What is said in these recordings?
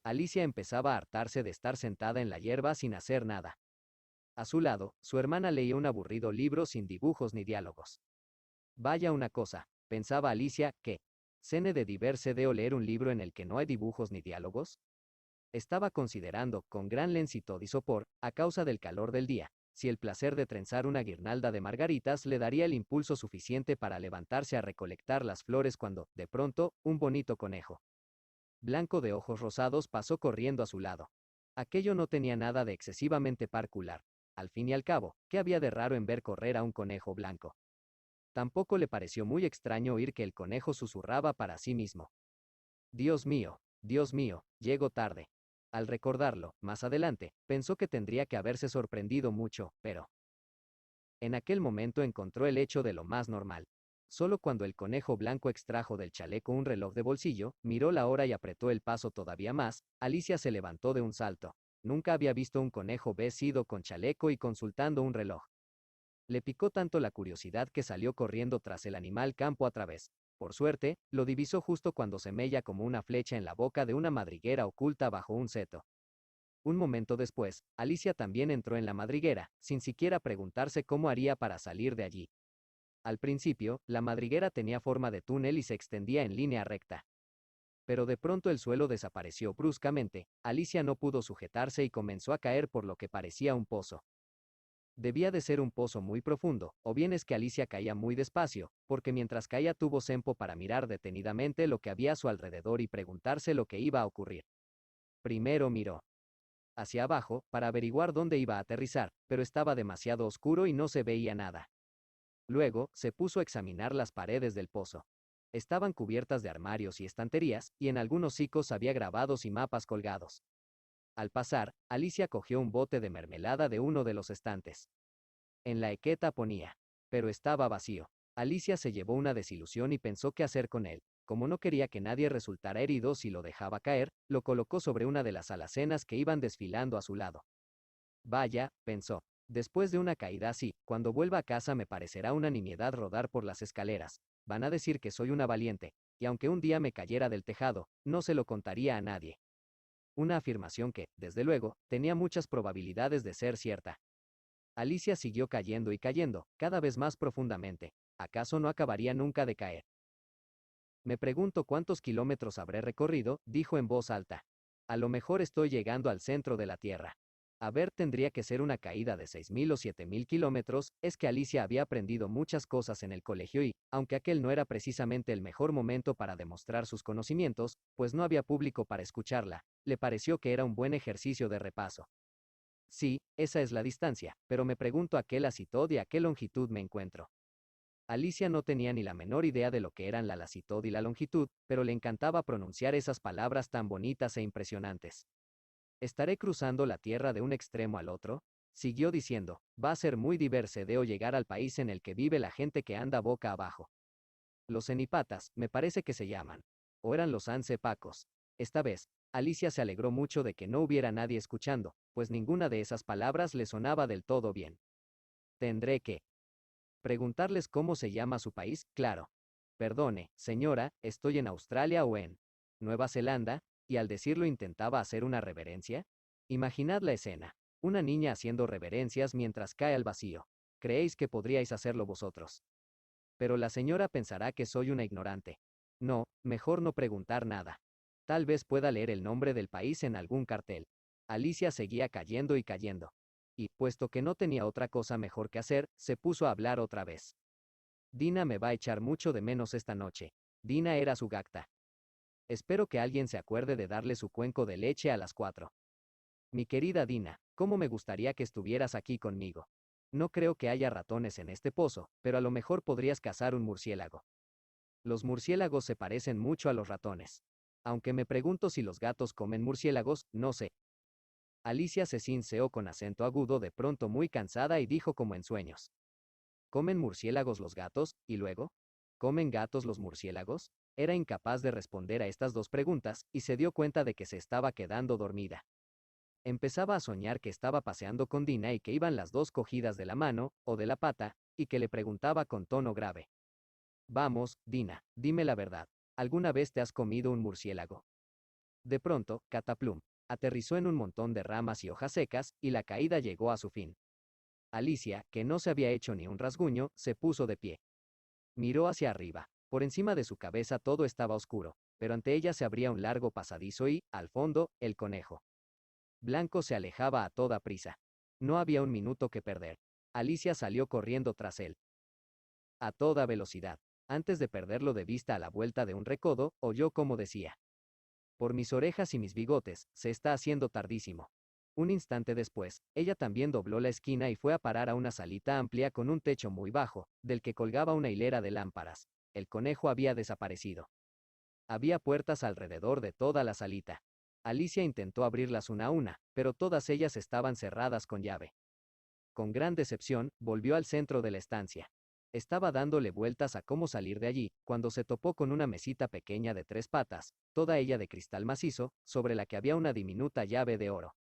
Alicia empezaba a hartarse de estar sentada en la hierba sin hacer nada. A su lado, su hermana leía un aburrido libro sin dibujos ni diálogos. Vaya una cosa, pensaba Alicia, que cene de diverse de leer un libro en el que no hay dibujos ni diálogos. Estaba considerando, con gran lencito y sopor, a causa del calor del día, si el placer de trenzar una guirnalda de margaritas le daría el impulso suficiente para levantarse a recolectar las flores cuando, de pronto, un bonito conejo blanco de ojos rosados pasó corriendo a su lado. Aquello no tenía nada de excesivamente particular. Al fin y al cabo, ¿qué había de raro en ver correr a un conejo blanco? Tampoco le pareció muy extraño oír que el conejo susurraba para sí mismo. Dios mío, llego tarde. Al recordarlo, más adelante, pensó que tendría que haberse sorprendido mucho, pero en aquel momento encontró el hecho de lo más normal. Solo cuando el conejo blanco extrajo del chaleco un reloj de bolsillo, miró la hora y apretó el paso todavía más, Alicia se levantó de un salto. Nunca había visto un conejo vestido con chaleco y consultando un reloj. Le picó tanto la curiosidad que salió corriendo tras el animal campo a través. Por suerte, lo divisó justo cuando semella como una flecha en la boca de una madriguera oculta bajo un seto. Un momento después, Alicia también entró en la madriguera, sin siquiera preguntarse cómo haría para salir de allí. Al principio, la madriguera tenía forma de túnel y se extendía en línea recta. Pero de pronto el suelo desapareció bruscamente, Alicia no pudo sujetarse y comenzó a caer por lo que parecía un pozo. Debía de ser un pozo muy profundo, o bien es que Alicia caía muy despacio, porque mientras caía tuvo tiempo para mirar detenidamente lo que había a su alrededor y preguntarse lo que iba a ocurrir. Primero miró hacia abajo, para averiguar dónde iba a aterrizar, pero estaba demasiado oscuro y no se veía nada. Luego, se puso a examinar las paredes del pozo. Estaban cubiertas de armarios y estanterías, y en algunos sicos había grabados y mapas colgados. Al pasar, Alicia cogió un bote de mermelada de uno de los estantes. En la etiqueta ponía, pero estaba vacío. Alicia se llevó una desilusión y pensó qué hacer con él. Como no quería que nadie resultara herido si lo dejaba caer, lo colocó sobre una de las alacenas que iban desfilando a su lado. Vaya, pensó. Después de una caída así, cuando vuelva a casa me parecerá una nimiedad rodar por las escaleras. Van a decir que soy una valiente, y aunque un día me cayera del tejado, no se lo contaría a nadie. Una afirmación que, desde luego, tenía muchas probabilidades de ser cierta. Alicia siguió cayendo y cayendo, cada vez más profundamente. ¿Acaso no acabaría nunca de caer? Me pregunto cuántos kilómetros habré recorrido, dijo en voz alta. A lo mejor estoy llegando al centro de la Tierra. A ver, tendría que ser una caída de 6.000 o 7.000 kilómetros. Es que Alicia había aprendido muchas cosas en el colegio y, aunque aquel no era precisamente el mejor momento para demostrar sus conocimientos, pues no había público para escucharla, le pareció que era un buen ejercicio de repaso. Sí, esa es la distancia, pero me pregunto a qué latitud y a qué longitud me encuentro. Alicia no tenía ni la menor idea de lo que eran la latitud y la longitud, pero le encantaba pronunciar esas palabras tan bonitas e impresionantes. ¿Estaré cruzando la Tierra de un extremo al otro? Siguió diciendo, va a ser muy divertido llegar al país en el que vive la gente que anda boca abajo. Los enipatas, me parece que se llaman. O eran los ansepacos. Esta vez, Alicia se alegró mucho de que no hubiera nadie escuchando, pues ninguna de esas palabras le sonaba del todo bien. Tendré que preguntarles cómo se llama su país, claro. Perdone, señora, estoy en Australia o en Nueva Zelanda, y al decirlo intentaba hacer una reverencia. Imaginad la escena. Una niña haciendo reverencias mientras cae al vacío. ¿Creéis que podríais hacerlo vosotros? Pero la señora pensará que soy una ignorante. No, mejor no preguntar nada. Tal vez pueda leer el nombre del país en algún cartel. Alicia seguía cayendo y cayendo. Y, puesto que no tenía otra cosa mejor que hacer, se puso a hablar otra vez. Dina me va a echar mucho de menos esta noche. Dina era su gata. Espero que alguien se acuerde de darle su cuenco de leche a las 4. Mi querida Dina, ¿cómo me gustaría que estuvieras aquí conmigo? No creo que haya ratones en este pozo, pero a lo mejor podrías cazar un murciélago. Los murciélagos se parecen mucho a los ratones. Aunque me pregunto si los gatos comen murciélagos, no sé. Alicia se sinceó con acento agudo de pronto muy cansada y dijo como en sueños. ¿Comen murciélagos los gatos? ¿Y luego? ¿Comen gatos los murciélagos? Era incapaz de responder a estas dos preguntas, y se dio cuenta de que se estaba quedando dormida. Empezaba a soñar que estaba paseando con Dina y que iban las dos cogidas de la mano, o de la pata, y que le preguntaba con tono grave. Vamos, Dina, dime la verdad. ¿Alguna vez te has comido un murciélago? De pronto, cataplum, aterrizó en un montón de ramas y hojas secas, y la caída llegó a su fin. Alicia, que no se había hecho ni un rasguño, se puso de pie. Miró hacia arriba. Por encima de su cabeza todo estaba oscuro, pero ante ella se abría un largo pasadizo y, al fondo, el conejo blanco se alejaba a toda prisa. No había un minuto que perder. Alicia salió corriendo tras él. A toda velocidad. Antes de perderlo de vista a la vuelta de un recodo, oyó cómo decía: por mis orejas y mis bigotes, se está haciendo tardísimo. Un instante después, ella también dobló la esquina y fue a parar a una salita amplia con un techo muy bajo, del que colgaba una hilera de lámparas. El conejo había desaparecido. Había puertas alrededor de toda la salita. Alicia intentó abrirlas una a una, pero todas ellas estaban cerradas con llave. Con gran decepción, volvió al centro de la estancia. Estaba dándole vueltas a cómo salir de allí, cuando se topó con una mesita pequeña de 3 patas, toda ella de cristal macizo, sobre la que había una diminuta llave de oro.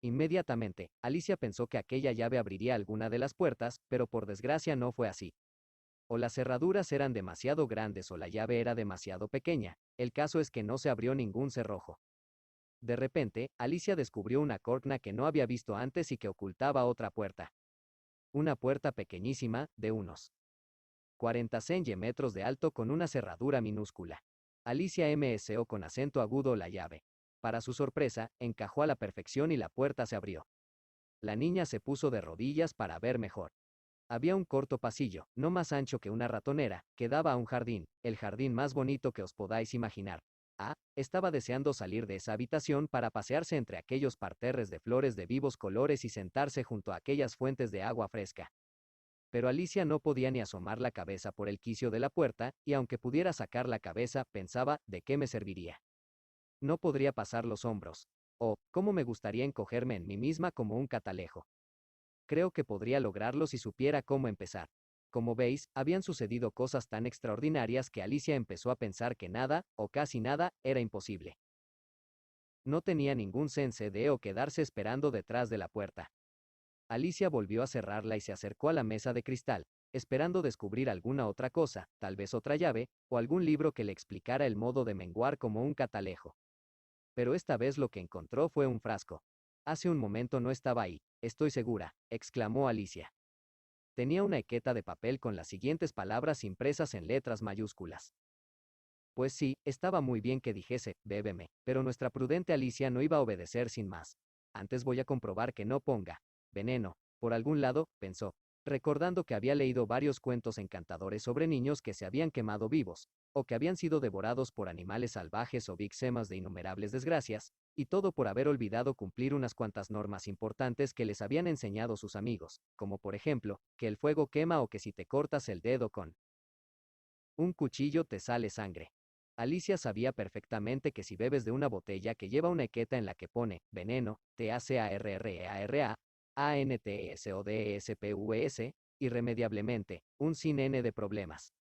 Inmediatamente, Alicia pensó que aquella llave abriría alguna de las puertas, pero por desgracia no fue así. O las cerraduras eran demasiado grandes o la llave era demasiado pequeña. El caso es que no se abrió ningún cerrojo. De repente, Alicia descubrió una corna que no había visto antes y que ocultaba otra puerta. Una puerta pequeñísima, de unos 40 centímetros de alto con una cerradura minúscula. Alicia mso con acento agudo la llave. Para su sorpresa, encajó a la perfección y la puerta se abrió. La niña se puso de rodillas para ver mejor. Había un corto pasillo, no más ancho que una ratonera, que daba a un jardín, el jardín más bonito que os podáis imaginar. Estaba deseando salir de esa habitación para pasearse entre aquellos parterres de flores de vivos colores y sentarse junto a aquellas fuentes de agua fresca. Pero Alicia no podía ni asomar la cabeza por el quicio de la puerta, y aunque pudiera sacar la cabeza, pensaba, ¿de qué me serviría? No podría pasar los hombros. ¿Cómo me gustaría encogerme en mí misma como un catalejo? Creo que podría lograrlo si supiera cómo empezar. Como veis, habían sucedido cosas tan extraordinarias que Alicia empezó a pensar que nada, o casi nada, era imposible. No tenía ningún sense de quedarse esperando detrás de la puerta. Alicia volvió a cerrarla y se acercó a la mesa de cristal, esperando descubrir alguna otra cosa, tal vez otra llave, o algún libro que le explicara el modo de menguar como un catalejo. Pero esta vez lo que encontró fue un frasco. Hace un momento no estaba ahí, estoy segura, exclamó Alicia. Tenía una etiqueta de papel con las siguientes palabras impresas en letras mayúsculas. Pues sí, estaba muy bien que dijese, bébeme, pero nuestra prudente Alicia no iba a obedecer sin más. Antes voy a comprobar que no ponga veneno, por algún lado, pensó, recordando que había leído varios cuentos encantadores sobre niños que se habían quemado vivos, o que habían sido devorados por animales salvajes o víctimas de innumerables desgracias, y todo por haber olvidado cumplir unas cuantas normas importantes que les habían enseñado sus amigos, como por ejemplo, que el fuego quema o que si te cortas el dedo con un cuchillo te sale sangre. Alicia sabía perfectamente que si bebes de una botella que lleva una etiqueta en la que pone veneno, TACARREARA, ANTSODESPUES, irremediablemente, un sin N de problemas.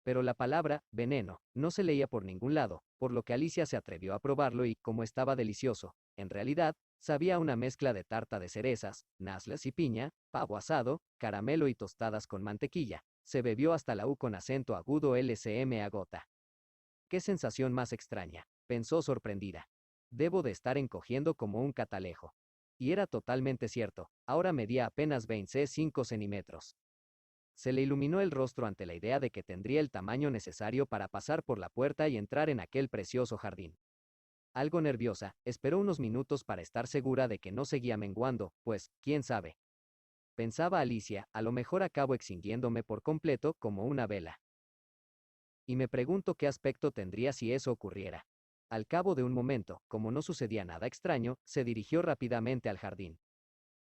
Pero la palabra veneno no se leía por ningún lado, por lo que Alicia se atrevió a probarlo y, como estaba delicioso, en realidad, sabía una mezcla de tarta de cerezas, naslas y piña, pavo asado, caramelo y tostadas con mantequilla. Se bebió hasta la U con acento agudo LCM a gota. ¡Qué sensación más extraña!, pensó sorprendida. Debo de estar encogiendo como un catalejo. Y era totalmente cierto, ahora medía apenas 25 centímetros. Se le iluminó el rostro ante la idea de que tendría el tamaño necesario para pasar por la puerta y entrar en aquel precioso jardín. Algo nerviosa, esperó unos minutos para estar segura de que no seguía menguando, pues, quién sabe. Pensaba Alicia, a lo mejor acabo extinguiéndome por completo, como una vela. Y me pregunto qué aspecto tendría si eso ocurriera. Al cabo de un momento, como no sucedía nada extraño, se dirigió rápidamente al jardín.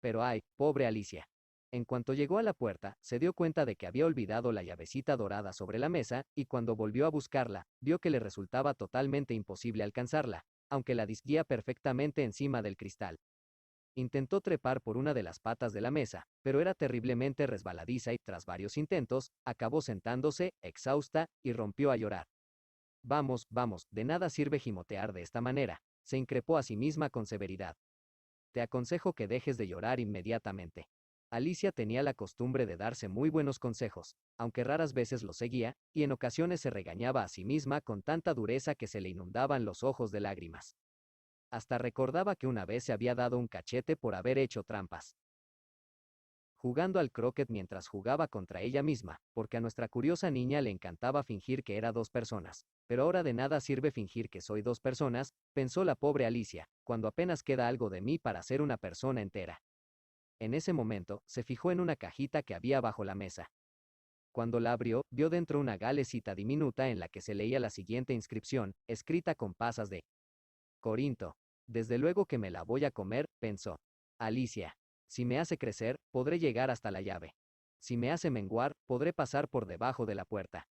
Pero ay, pobre Alicia. En cuanto llegó a la puerta, se dio cuenta de que había olvidado la llavecita dorada sobre la mesa, y cuando volvió a buscarla, vio que le resultaba totalmente imposible alcanzarla, aunque la distinguía perfectamente encima del cristal. Intentó trepar por una de las patas de la mesa, pero era terriblemente resbaladiza y, tras varios intentos, acabó sentándose, exhausta, y rompió a llorar. Vamos, vamos, de nada sirve gimotear de esta manera, se increpó a sí misma con severidad. Te aconsejo que dejes de llorar inmediatamente. Alicia tenía la costumbre de darse muy buenos consejos, aunque raras veces los seguía, y en ocasiones se regañaba a sí misma con tanta dureza que se le inundaban los ojos de lágrimas. Hasta recordaba que una vez se había dado un cachete por haber hecho trampas jugando al croquet mientras jugaba contra ella misma, porque a nuestra curiosa niña le encantaba fingir que era dos personas. Pero ahora de nada sirve fingir que soy dos personas, pensó la pobre Alicia, cuando apenas queda algo de mí para ser una persona entera. En ese momento, se fijó en una cajita que había bajo la mesa. Cuando la abrió, vio dentro una galecita diminuta en la que se leía la siguiente inscripción, escrita con pasas de Corinto. Desde luego que me la voy a comer, pensó. Alicia. Si me hace crecer, podré llegar hasta la llave. Si me hace menguar, podré pasar por debajo de la puerta.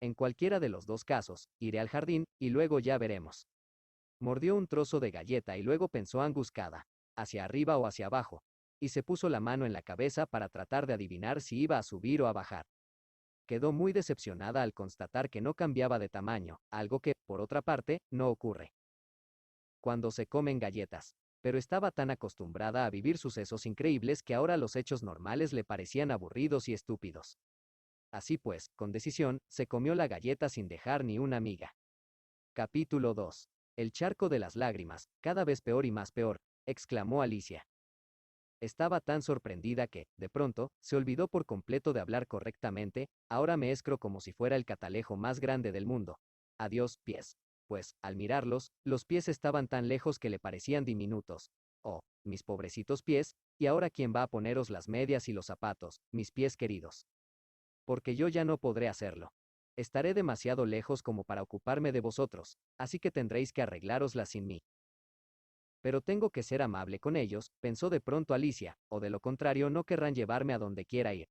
En cualquiera de los dos casos, iré al jardín, y luego ya veremos. Mordió un trozo de galleta y luego pensó anguscada, hacia arriba o hacia abajo, y se puso la mano en la cabeza para tratar de adivinar si iba a subir o a bajar. Quedó muy decepcionada al constatar que no cambiaba de tamaño, algo que, por otra parte, no ocurre cuando se comen galletas. Pero estaba tan acostumbrada a vivir sucesos increíbles que ahora los hechos normales le parecían aburridos y estúpidos. Así pues, con decisión, se comió la galleta sin dejar ni una miga. Capítulo 2. El charco de las lágrimas, cada vez peor y más peor, exclamó Alicia. Estaba tan sorprendida que, de pronto, se olvidó por completo de hablar correctamente, ahora me escro como si fuera el catalejo más grande del mundo. Adiós, pies. Pues, al mirarlos, los pies estaban tan lejos que le parecían diminutos. Oh, mis pobrecitos pies, ¿y ahora quién va a poneros las medias y los zapatos, mis pies queridos? Porque yo ya no podré hacerlo. Estaré demasiado lejos como para ocuparme de vosotros, así que tendréis que arreglároslas sin mí. Pero tengo que ser amable con ellos, pensó de pronto Alicia, o de lo contrario no querrán llevarme a donde quiera ir.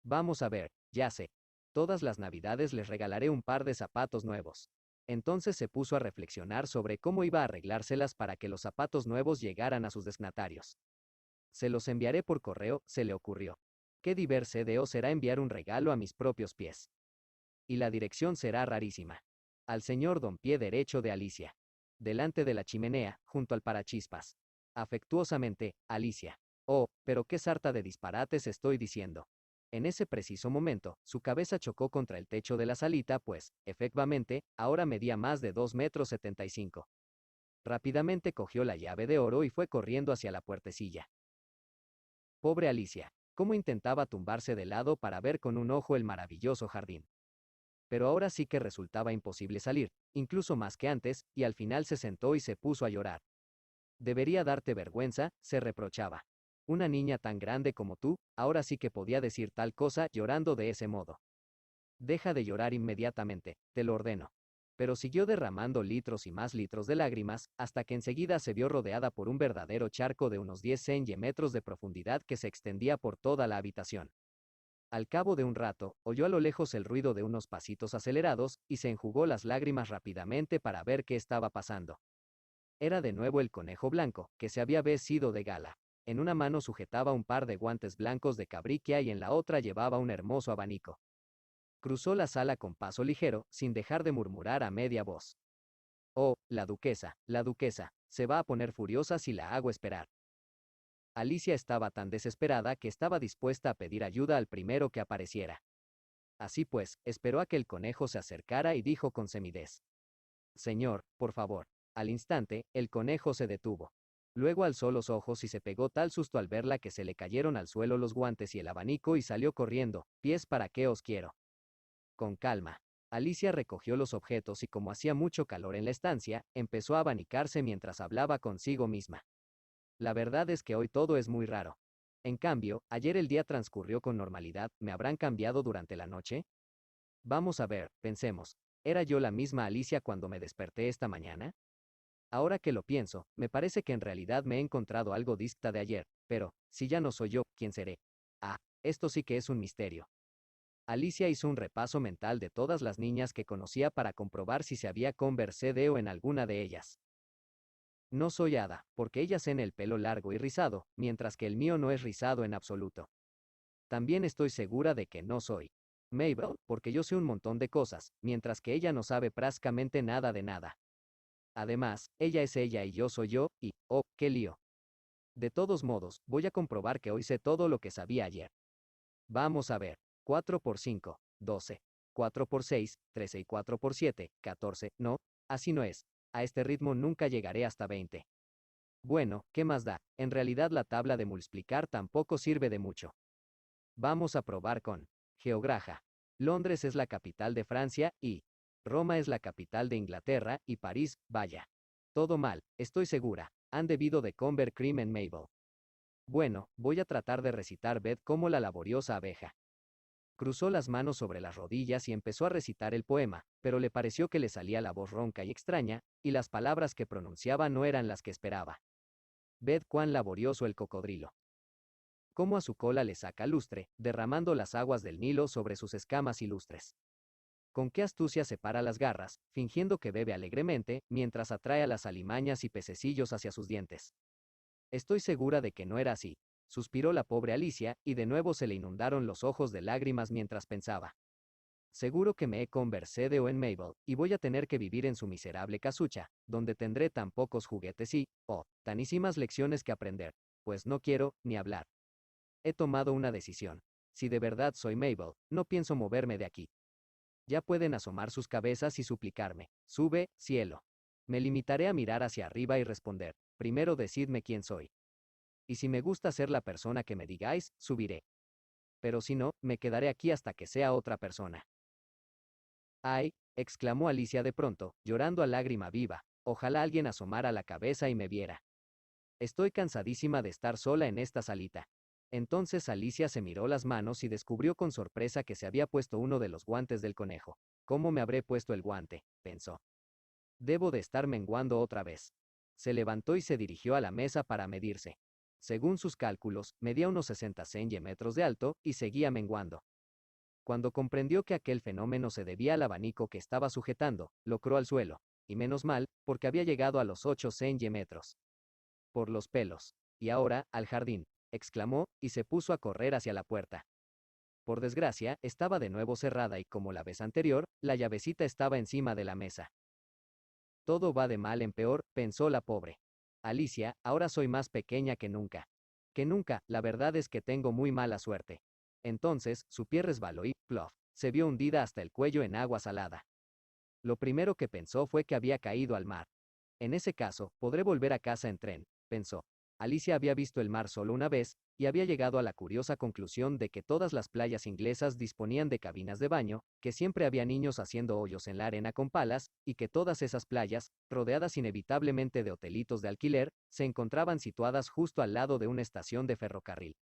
Vamos a ver, ya sé. Todas las navidades les regalaré un par de zapatos nuevos. Entonces se puso a reflexionar sobre cómo iba a arreglárselas para que los zapatos nuevos llegaran a sus destinatarios. Se los enviaré por correo, se le ocurrió. Qué diversidad será enviar un regalo a mis propios pies. Y la dirección será rarísima. Al señor don Pie Derecho de Alicia. Delante de la chimenea, junto al parachispas. Afectuosamente, Alicia. Oh, pero qué sarta de disparates estoy diciendo. En ese preciso momento, su cabeza chocó contra el techo de la salita, pues, efectivamente, ahora medía más de 2,75 m. Rápidamente cogió la llave de oro y fue corriendo hacia la puertecilla. Pobre Alicia, cómo intentaba tumbarse de lado para ver con un ojo el maravilloso jardín. Pero ahora sí que resultaba imposible salir, incluso más que antes, y al final se sentó y se puso a llorar. Debería darte vergüenza, se reprochaba. Una niña tan grande como tú, ahora sí que podía decir tal cosa llorando de ese modo. Deja de llorar inmediatamente, te lo ordeno. Pero siguió derramando litros y más litros de lágrimas, hasta que enseguida se vio rodeada por un verdadero charco de unos 10 centímetros de profundidad que se extendía por toda la habitación. Al cabo de un rato, oyó a lo lejos el ruido de unos pasitos acelerados, y se enjugó las lágrimas rápidamente para ver qué estaba pasando. Era de nuevo el conejo blanco, que se había vestido de gala. En una mano sujetaba un par de guantes blancos de cabriquia y en la otra llevaba un hermoso abanico. Cruzó la sala con paso ligero, sin dejar de murmurar a media voz. Oh, la duquesa, se va a poner furiosa si la hago esperar. Alicia estaba tan desesperada que estaba dispuesta a pedir ayuda al primero que apareciera. Así pues, esperó a que el conejo se acercara y dijo con semidez. Señor, por favor. Al instante, el conejo se detuvo. Luego alzó los ojos y se pegó tal susto al verla que se le cayeron al suelo los guantes y el abanico y salió corriendo. Pies para qué os quiero. Con calma. Alicia recogió los objetos y como hacía mucho calor en la estancia, empezó a abanicarse mientras hablaba consigo misma. La verdad es que hoy todo es muy raro. En cambio, ayer el día transcurrió con normalidad, ¿me habrán cambiado durante la noche? Vamos a ver, pensemos. ¿Era yo la misma Alicia cuando me desperté esta mañana? Ahora que lo pienso, me parece que en realidad me he encontrado algo distinta de ayer, pero, si ya no soy yo, ¿quién seré? Ah, esto sí que es un misterio. Alicia hizo un repaso mental de todas las niñas que conocía para comprobar si se había conversado en alguna de ellas. No soy Ada, porque ellas tienen el pelo largo y rizado, mientras que el mío no es rizado en absoluto. También estoy segura de que no soy Mabel, porque yo sé un montón de cosas, mientras que ella no sabe prácticamente nada de nada. Además, ella es ella y yo soy yo, y, oh, qué lío. De todos modos, voy a comprobar que hoy sé todo lo que sabía ayer. Vamos a ver. 4 por 5, 12. 4 por 6, 13 y 4 por 7, 14. No, así no es. A este ritmo nunca llegaré hasta 20. Bueno, ¿qué más da? En realidad la tabla de multiplicar tampoco sirve de mucho. Vamos a probar con Geograja. Londres es la capital de Francia y Roma es la capital de Inglaterra y París, vaya. Todo mal, estoy segura. Han debido de comer cream en Mabel. Bueno, voy a tratar de recitar Beth como la laboriosa abeja. Cruzó las manos sobre las rodillas y empezó a recitar el poema, pero le pareció que le salía la voz ronca y extraña, y las palabras que pronunciaba no eran las que esperaba. Ved cuán laborioso el cocodrilo. Cómo a su cola le saca lustre, derramando las aguas del Nilo sobre sus escamas ilustres. Con qué astucia separa las garras, fingiendo que bebe alegremente, mientras atrae a las alimañas y pececillos hacia sus dientes. Estoy segura de que no era así, suspiró la pobre Alicia, y de nuevo se le inundaron los ojos de lágrimas mientras pensaba. Seguro que me he conversado en Mabel, y voy a tener que vivir en su miserable casucha, donde tendré tan pocos juguetes y, tanísimas lecciones que aprender, pues no quiero, ni hablar. He tomado una decisión. Si de verdad soy Mabel, no pienso moverme de aquí. Ya pueden asomar sus cabezas y suplicarme, sube, cielo. Me limitaré a mirar hacia arriba y responder, primero decidme quién soy. Y si me gusta ser la persona que me digáis, subiré. Pero si no, me quedaré aquí hasta que sea otra persona. ¡Ay! Exclamó Alicia de pronto, llorando a lágrima viva, ojalá alguien asomara la cabeza y me viera. Estoy cansadísima de estar sola en esta salita. Entonces Alicia se miró las manos y descubrió con sorpresa que se había puesto uno de los guantes del conejo. ¿Cómo me habré puesto el guante?, pensó. Debo de estar menguando otra vez. Se levantó y se dirigió a la mesa para medirse. Según sus cálculos, medía unos 60 centímetros de alto, y seguía menguando. Cuando comprendió que aquel fenómeno se debía al abanico que estaba sujetando, locró al suelo, y menos mal, porque había llegado a los 8 centímetros. Por los pelos. Y ahora, al jardín, exclamó, y se puso a correr hacia la puerta. Por desgracia, estaba de nuevo cerrada y como la vez anterior, la llavecita estaba encima de la mesa. Todo va de mal en peor, pensó la pobre. Alicia, ahora soy más pequeña que nunca. Que nunca, la verdad es que tengo muy mala suerte. Entonces, su pie resbaló y, plof, se vio hundida hasta el cuello en agua salada. Lo primero que pensó fue que había caído al mar. En ese caso, podré volver a casa en tren, pensó. Alicia había visto el mar solo una vez, y había llegado a la curiosa conclusión de que todas las playas inglesas disponían de cabinas de baño, que siempre había niños haciendo hoyos en la arena con palas, y que todas esas playas, rodeadas inevitablemente de hotelitos de alquiler, se encontraban situadas justo al lado de una estación de ferrocarril.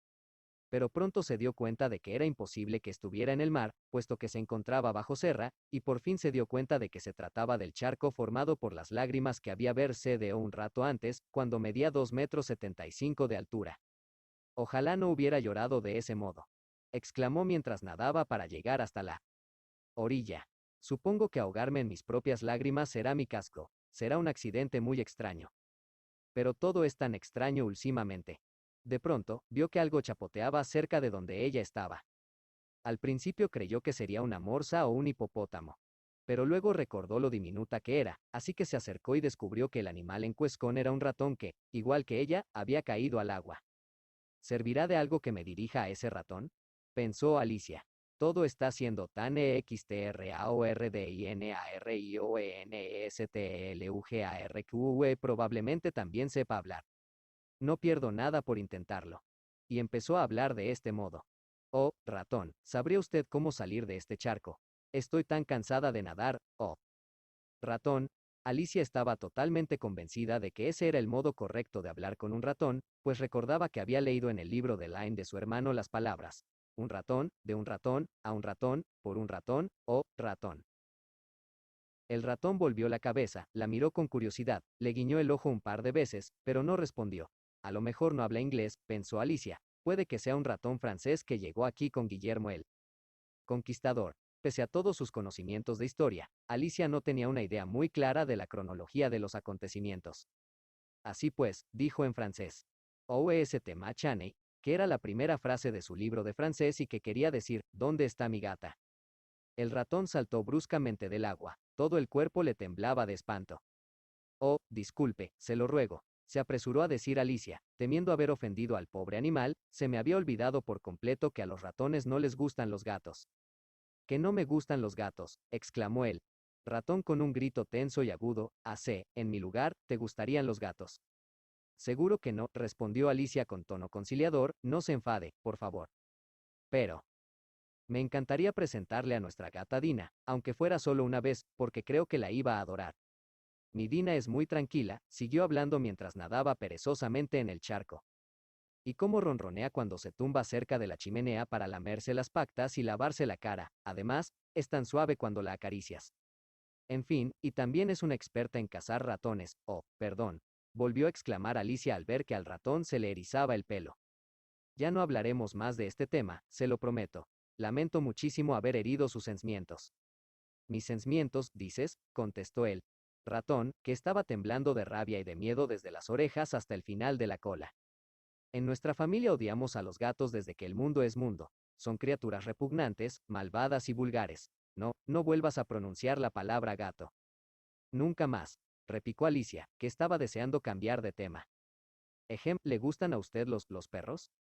Pero pronto se dio cuenta de que era imposible que estuviera en el mar, puesto que se encontraba bajo serra, y por fin se dio cuenta de que se trataba del charco formado por las lágrimas que había vertido un rato antes, cuando medía 2,75 metros de altura. Ojalá no hubiera llorado de ese modo, exclamó mientras nadaba para llegar hasta la orilla. Supongo que ahogarme en mis propias lágrimas será mi casco, será un accidente muy extraño. Pero todo es tan extraño últimamente. De pronto, vio que algo chapoteaba cerca de donde ella estaba. Al principio creyó que sería una morsa o un hipopótamo. Pero luego recordó lo diminuta que era, así que se acercó y descubrió que el animal en cuestión era un ratón que, igual que ella, había caído al agua. ¿Servirá de algo que me dirija a ese ratón?, pensó Alicia. Todo está siendo tan extraordinarioe, probablemente también sepa hablar. No pierdo nada por intentarlo. Y empezó a hablar de este modo. Oh, ratón, ¿sabría usted cómo salir de este charco? Estoy tan cansada de nadar, oh. Ratón. Alicia estaba totalmente convencida de que ese era el modo correcto de hablar con un ratón, pues recordaba que había leído en el libro de Lyne de su hermano las palabras, un ratón, de un ratón, a un ratón, por un ratón, oh, ratón. El ratón volvió la cabeza, la miró con curiosidad, le guiñó el ojo un par de veces, pero no respondió. A lo mejor no habla inglés, pensó Alicia. Puede que sea un ratón francés que llegó aquí con Guillermo el Conquistador. Pese a todos sus conocimientos de historia, Alicia no tenía una idea muy clara de la cronología de los acontecimientos. Así pues, dijo en francés. Oest Machane, que era la primera frase de su libro de francés y que quería decir, ¿dónde está mi gata? El ratón saltó bruscamente del agua, todo el cuerpo le temblaba de espanto. Oh, disculpe, se lo ruego. se apresuró a decir Alicia, temiendo haber ofendido al pobre animal, se me había olvidado por completo que a los ratones no les gustan los gatos. Que no me gustan los gatos, exclamó él. Ratón con un grito tenso y agudo, en mi lugar, ¿te gustarían los gatos? Seguro que no, respondió Alicia con tono conciliador, no se enfade, por favor. Pero, me encantaría presentarle a nuestra gata Dina, aunque fuera solo una vez, porque creo que la iba a adorar. Mi Dina es muy tranquila, siguió hablando mientras nadaba perezosamente en el charco. Y cómo ronronea cuando se tumba cerca de la chimenea para lamerse las patas y lavarse la cara, además, es tan suave cuando la acaricias. En fin, y también es una experta en cazar ratones, perdón, volvió a exclamar Alicia al ver que al ratón se le erizaba el pelo. Ya no hablaremos más de este tema, se lo prometo. Lamento muchísimo haber herido sus sentimientos. Mis sentimientos, dices, contestó el ratón, que estaba temblando de rabia y de miedo desde las orejas hasta el final de la cola. En nuestra familia odiamos a los gatos desde que el mundo es mundo. Son criaturas repugnantes, malvadas y vulgares. No, no vuelvas a pronunciar la palabra gato. Nunca más, replicó Alicia, que estaba deseando cambiar de tema. ¿Le gustan a usted los perros?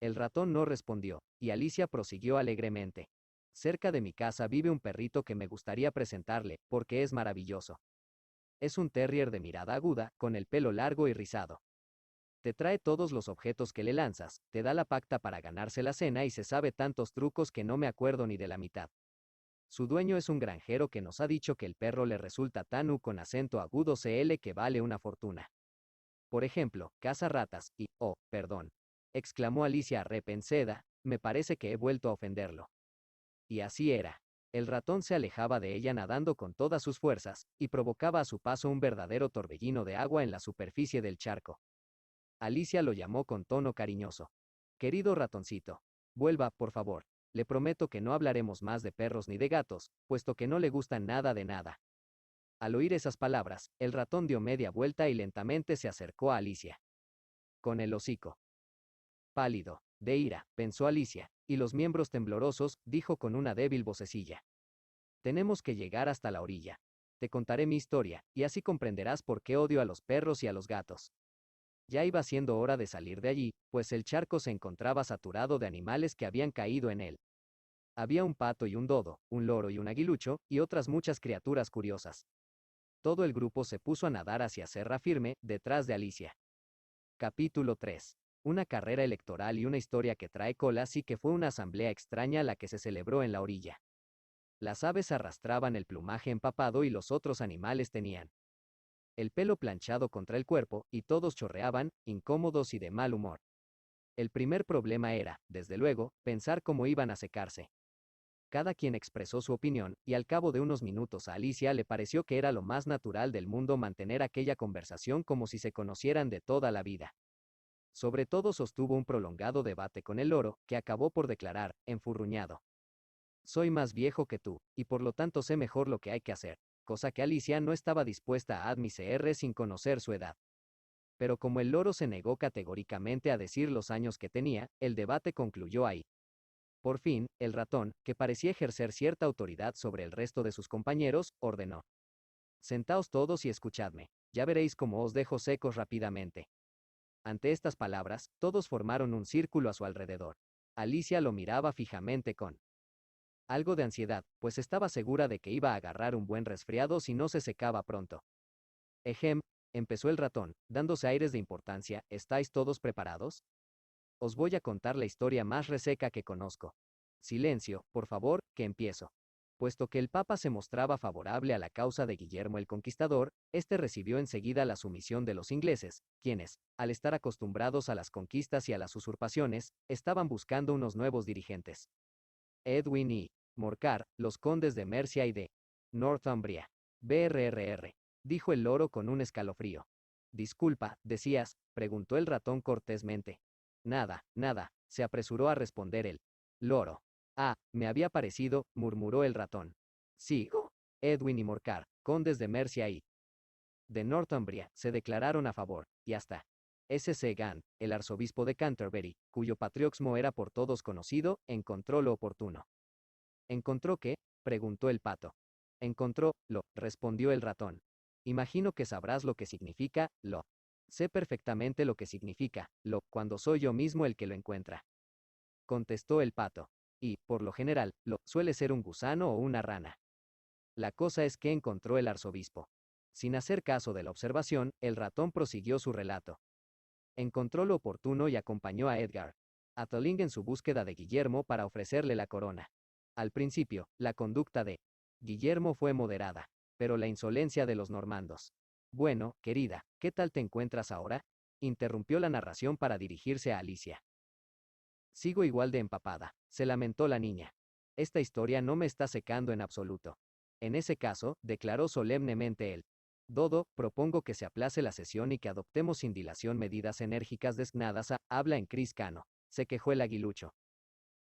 El ratón no respondió, y Alicia prosiguió alegremente. Cerca de mi casa vive un perrito que me gustaría presentarle, porque es maravilloso. Es un terrier de mirada aguda, con el pelo largo y rizado. Te trae todos los objetos que le lanzas, te da la pacta para ganarse la cena y se sabe tantos trucos que no me acuerdo ni de la mitad. Su dueño es un granjero que nos ha dicho que el perro le resulta tan con acento agudo CL que vale una fortuna. Por ejemplo, caza ratas y, perdón, exclamó Alicia arrepentida, me parece que he vuelto a ofenderlo. Y así era. El ratón se alejaba de ella nadando con todas sus fuerzas, y provocaba a su paso un verdadero torbellino de agua en la superficie del charco. Alicia lo llamó con tono cariñoso. Querido ratoncito, vuelva, por favor. Le prometo que no hablaremos más de perros ni de gatos, puesto que no le gustan nada de nada. Al oír esas palabras, el ratón dio media vuelta y lentamente se acercó a Alicia. Con el hocico pálido, de ira, pensó Alicia, y los miembros temblorosos, dijo con una débil vocecilla. Tenemos que llegar hasta la orilla. Te contaré mi historia, y así comprenderás por qué odio a los perros y a los gatos. Ya iba siendo hora de salir de allí, pues el charco se encontraba saturado de animales que habían caído en él. Había un pato y un dodo, un loro y un aguilucho, y otras muchas criaturas curiosas. Todo el grupo se puso a nadar hacia Serra Firme, detrás de Alicia. Capítulo 3. Una carrera electoral y una historia que trae cola. Sí que fue una asamblea extraña la que se celebró en la orilla. Las aves arrastraban el plumaje empapado y los otros animales tenían el pelo planchado contra el cuerpo, y todos chorreaban, incómodos y de mal humor. El primer problema era, desde luego, pensar cómo iban a secarse. Cada quien expresó su opinión, y al cabo de unos minutos a Alicia le pareció que era lo más natural del mundo mantener aquella conversación como si se conocieran de toda la vida. Sobre todo sostuvo un prolongado debate con el loro, que acabó por declarar, enfurruñado. Soy más viejo que tú, y por lo tanto sé mejor lo que hay que hacer, cosa que Alicia no estaba dispuesta a admitir sin conocer su edad. Pero como el loro se negó categóricamente a decir los años que tenía, el debate concluyó ahí. Por fin, el ratón, que parecía ejercer cierta autoridad sobre el resto de sus compañeros, ordenó. Sentaos todos y escuchadme, ya veréis cómo os dejo secos rápidamente. Ante estas palabras, todos formaron un círculo a su alrededor. Alicia lo miraba fijamente con algo de ansiedad, pues estaba segura de que iba a agarrar un buen resfriado si no se secaba pronto. Ejem, empezó el ratón, dándose aires de importancia, ¿estáis todos preparados? Os voy a contar la historia más reseca que conozco. Silencio, por favor, que empiezo. Puesto que el Papa se mostraba favorable a la causa de Guillermo el Conquistador, este recibió enseguida la sumisión de los ingleses, quienes, al estar acostumbrados a las conquistas y a las usurpaciones, estaban buscando unos nuevos dirigentes. Edwin y Morcar, los condes de Mercia y de Northumbria. BRRR, dijo el loro con un escalofrío. Disculpa, decías, preguntó el ratón cortésmente. Nada, nada, se apresuró a responder el loro. Ah, me había parecido, murmuró el ratón. Sí, Edwin y Morcar, condes de Mercia y de Northumbria, se declararon a favor, y hasta S.C. Gant, el arzobispo de Canterbury, cuyo patriotismo era por todos conocido, encontró lo oportuno. ¿Encontró qué? Preguntó el pato. Encontró, respondió el ratón. Imagino que sabrás lo que significa, lo. Sé perfectamente lo que significa, cuando soy yo mismo el que lo encuentra. Contestó el pato. Y, por lo general, suele ser un gusano o una rana. La cosa es que encontró el arzobispo. Sin hacer caso de la observación, el ratón prosiguió su relato. Encontró lo oportuno y acompañó a Edgar Atheling en su búsqueda de Guillermo para ofrecerle la corona. Al principio, la conducta de Guillermo fue moderada, pero la insolencia de los normandos. Bueno, querida, ¿qué tal te encuentras ahora? Interrumpió la narración para dirigirse a Alicia. Sigo igual de empapada, se lamentó la niña. Esta historia no me está secando en absoluto. En ese caso, declaró solemnemente él. Dodo, propongo que se aplace la sesión y que adoptemos sin dilación medidas enérgicas designadas a, habla en Cris Cano, se quejó el aguilucho.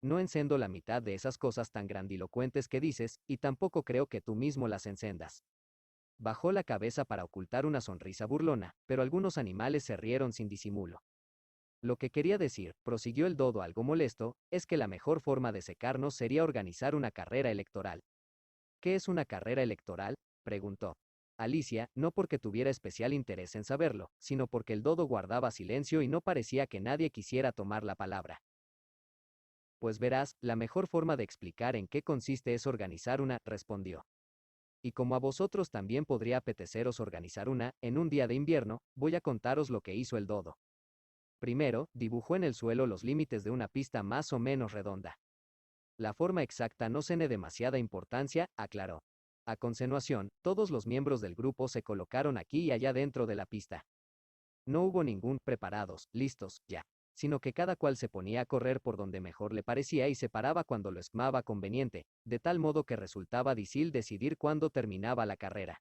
No encendo la mitad de esas cosas tan grandilocuentes que dices, y tampoco creo que tú mismo las encendas. Bajó la cabeza para ocultar una sonrisa burlona, pero algunos animales se rieron sin disimulo. Lo que quería decir, prosiguió el dodo algo molesto, es que la mejor forma de secarnos sería organizar una carrera electoral. ¿Qué es una carrera electoral?, preguntó Alicia, no porque tuviera especial interés en saberlo, sino porque el dodo guardaba silencio y no parecía que nadie quisiera tomar la palabra. Pues verás, la mejor forma de explicar en qué consiste es organizar una, respondió. Y como a vosotros también podría apeteceros organizar una, en un día de invierno, voy a contaros lo que hizo el dodo. Primero, dibujó en el suelo los límites de una pista más o menos redonda. La forma exacta no tiene demasiada importancia, aclaró. A continuación, todos los miembros del grupo se colocaron aquí y allá dentro de la pista. No hubo ningún preparados, listos, ya, sino que cada cual se ponía a correr por donde mejor le parecía y se paraba cuando lo estimaba conveniente, de tal modo que resultaba difícil decidir cuándo terminaba la carrera.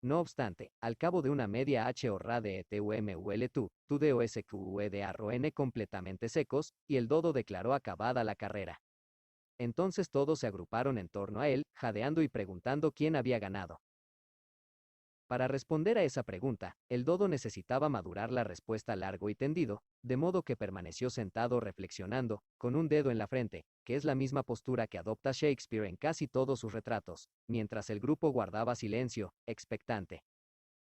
No obstante, al cabo de una media h horra de tu DOSQUEDARON completamente secos, y el dodo declaró acabada la carrera. Entonces todos se agruparon en torno a él, jadeando y preguntando quién había ganado. Para responder a esa pregunta, el dodo necesitaba madurar la respuesta largo y tendido, de modo que permaneció sentado reflexionando, con un dedo en la frente, que es la misma postura que adopta Shakespeare en casi todos sus retratos, mientras el grupo guardaba silencio, expectante.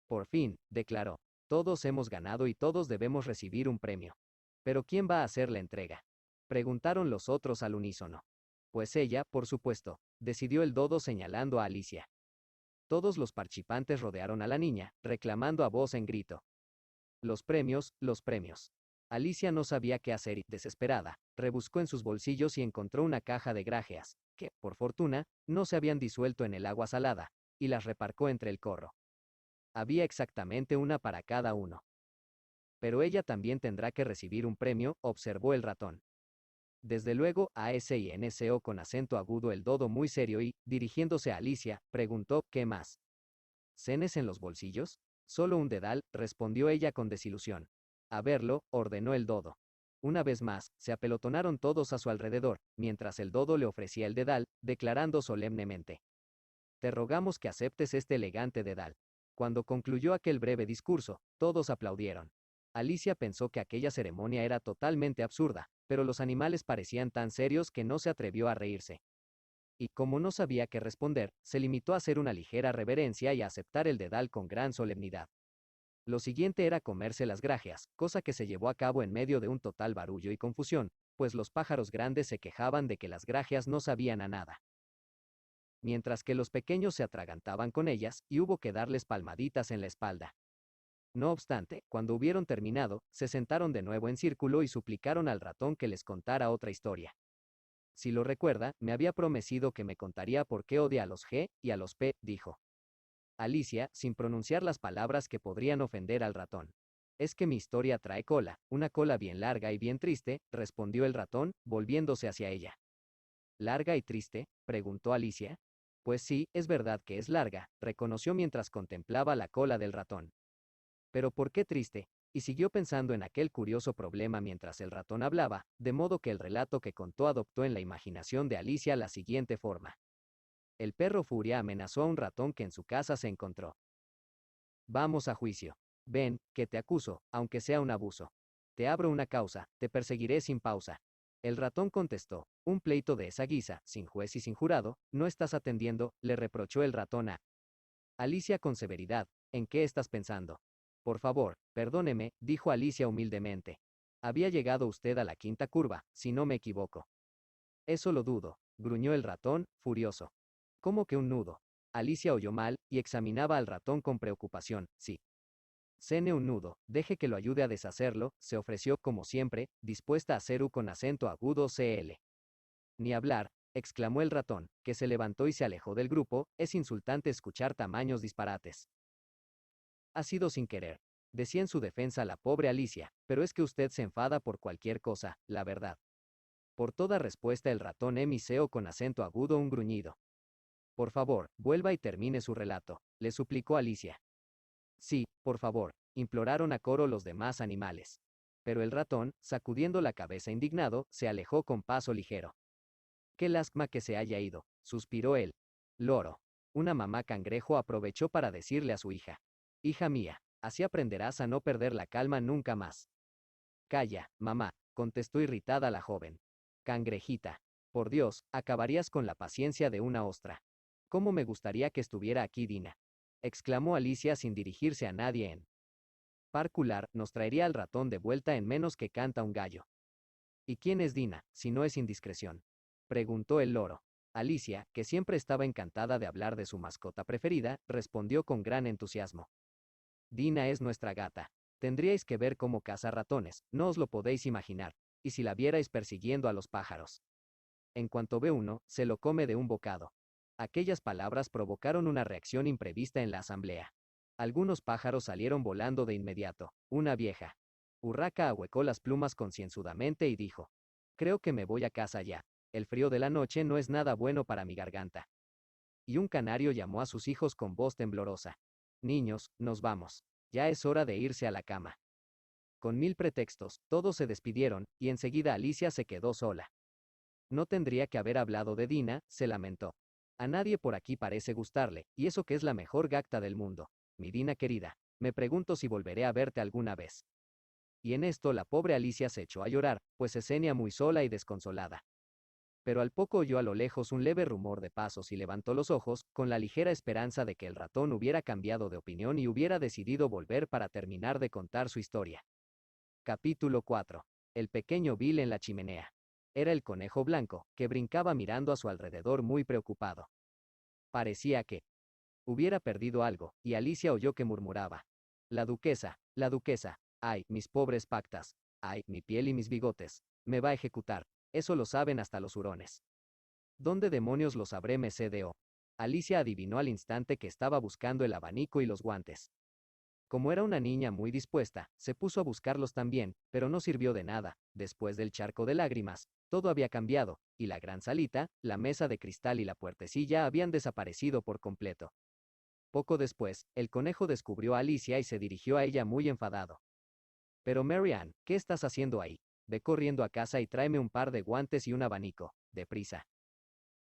Por fin, declaró, todos hemos ganado y todos debemos recibir un premio. ¿Pero quién va a hacer la entrega?, preguntaron los otros al unísono. Pues ella, por supuesto, decidió el dodo señalando a Alicia. Todos los participantes rodearon a la niña, reclamando a voz en grito. Los premios, los premios. Alicia no sabía qué hacer y, desesperada, rebuscó en sus bolsillos y encontró una caja de grajeas, que, por fortuna, no se habían disuelto en el agua salada, y las reparcó entre el corro. Había exactamente una para cada uno. Pero ella también tendrá que recibir un premio, observó el ratón. Desde luego, ASINSO con acento agudo el dodo muy serio y, dirigiéndose a Alicia, preguntó, ¿qué más? ¿Cenes en los bolsillos? Solo un dedal, respondió ella con desilusión. A verlo, ordenó el dodo. Una vez más, se apelotonaron todos a su alrededor, mientras el dodo le ofrecía el dedal, declarando solemnemente. Te rogamos que aceptes este elegante dedal. Cuando concluyó aquel breve discurso, todos aplaudieron. Alicia pensó que aquella ceremonia era totalmente absurda, pero los animales parecían tan serios que no se atrevió a reírse. Y como no sabía qué responder, se limitó a hacer una ligera reverencia y a aceptar el dedal con gran solemnidad. Lo siguiente era comerse las grajeas, cosa que se llevó a cabo en medio de un total barullo y confusión, pues los pájaros grandes se quejaban de que las grajeas no sabían a nada. Mientras que los pequeños se atragantaban con ellas, y hubo que darles palmaditas en la espalda. No obstante, cuando hubieron terminado, se sentaron de nuevo en círculo y suplicaron al ratón que les contara otra historia. Si lo recuerda, me había prometido que me contaría por qué odia a los G y a los P, dijo Alicia, sin pronunciar las palabras que podrían ofender al ratón. Es que mi historia trae cola, una cola bien larga y bien triste, respondió el ratón, volviéndose hacia ella. ¿Larga y triste?, preguntó Alicia. Pues sí, es verdad que es larga, reconoció mientras contemplaba la cola del ratón. Pero ¿por qué triste? Y siguió pensando en aquel curioso problema mientras el ratón hablaba, de modo que el relato que contó adoptó en la imaginación de Alicia la siguiente forma. El perro Furia amenazó a un ratón que en su casa se encontró. Vamos a juicio. Ven, que te acuso, aunque sea un abuso. Te abro una causa, te perseguiré sin pausa. El ratón contestó, un pleito de esa guisa, sin juez y sin jurado, no estás atendiendo, le reprochó el ratón a Alicia con severidad, ¿en qué estás pensando? Por favor, perdóneme, dijo Alicia humildemente. Había llegado usted a la quinta curva, si no me equivoco. Eso lo dudo, gruñó el ratón, furioso. ¿Cómo que un nudo? Alicia oyó mal, y examinaba al ratón con preocupación. Sí. Cene un nudo, deje que lo ayude a deshacerlo, se ofreció como siempre, dispuesta a hacer con acento agudo CL. Ni hablar, exclamó el ratón, que se levantó y se alejó del grupo. Es insultante escuchar tamaños disparates. Ha sido sin querer, decía en su defensa la pobre Alicia, pero es que usted se enfada por cualquier cosa, la verdad. Por toda respuesta el ratón emiseo con acento agudo un gruñido. Por favor, vuelva y termine su relato, le suplicó Alicia. Sí, por favor, imploraron a coro los demás animales. Pero el ratón, sacudiendo la cabeza indignado, se alejó con paso ligero. Qué lástima que se haya ido, suspiró el loro. Una mamá cangrejo aprovechó para decirle a su hija. Hija mía, así aprenderás a no perder la calma nunca más. Calla, mamá, contestó irritada la joven. Cangrejita. Por Dios, acabarías con la paciencia de una ostra. ¿Cómo me gustaría que estuviera aquí Dina? Exclamó Alicia sin dirigirse a nadie en particular, nos traería al ratón de vuelta en menos que canta un gallo. ¿Y quién es Dina, si no es indiscreción? Preguntó el loro. Alicia, que siempre estaba encantada de hablar de su mascota preferida, respondió con gran entusiasmo. Dina es nuestra gata. Tendríais que ver cómo caza ratones, no os lo podéis imaginar, y si la vierais persiguiendo a los pájaros. En cuanto ve uno, se lo come de un bocado. Aquellas palabras provocaron una reacción imprevista en la asamblea. Algunos pájaros salieron volando de inmediato. Una vieja urraca ahuecó las plumas concienzudamente y dijo: creo que me voy a casa ya. El frío de la noche no es nada bueno para mi garganta. Y un canario llamó a sus hijos con voz temblorosa. Niños, nos vamos. Ya es hora de irse a la cama. Con mil pretextos, todos se despidieron, y enseguida Alicia se quedó sola. No tendría que haber hablado de Dina, se lamentó. A nadie por aquí parece gustarle, y eso que es la mejor gacta del mundo. Mi Dina querida, me pregunto si volveré a verte alguna vez. Y en esto la pobre Alicia se echó a llorar, pues se sentía muy sola y desconsolada. Pero al poco oyó a lo lejos un leve rumor de pasos y levantó los ojos, con la ligera esperanza de que el ratón hubiera cambiado de opinión y hubiera decidido volver para terminar de contar su historia. Capítulo 4. El pequeño Bill en la chimenea. Era el conejo blanco, que brincaba mirando a su alrededor muy preocupado. Parecía que hubiera perdido algo, y Alicia oyó que murmuraba. La duquesa, ay, mis pobres pactas, ay, mi piel y mis bigotes, me va a ejecutar, eso lo saben hasta los hurones. ¿Dónde demonios lo sabré? Me cdo. Alicia adivinó al instante que estaba buscando el abanico y los guantes. Como era una niña muy dispuesta, se puso a buscarlos también, pero no sirvió de nada. Después del charco de lágrimas, todo había cambiado, y la gran salita, la mesa de cristal y la puertecilla habían desaparecido por completo. Poco después, el conejo descubrió a Alicia y se dirigió a ella muy enfadado. Pero Mary Ann, ¿qué estás haciendo ahí? Ve corriendo a casa y tráeme un par de guantes y un abanico, deprisa.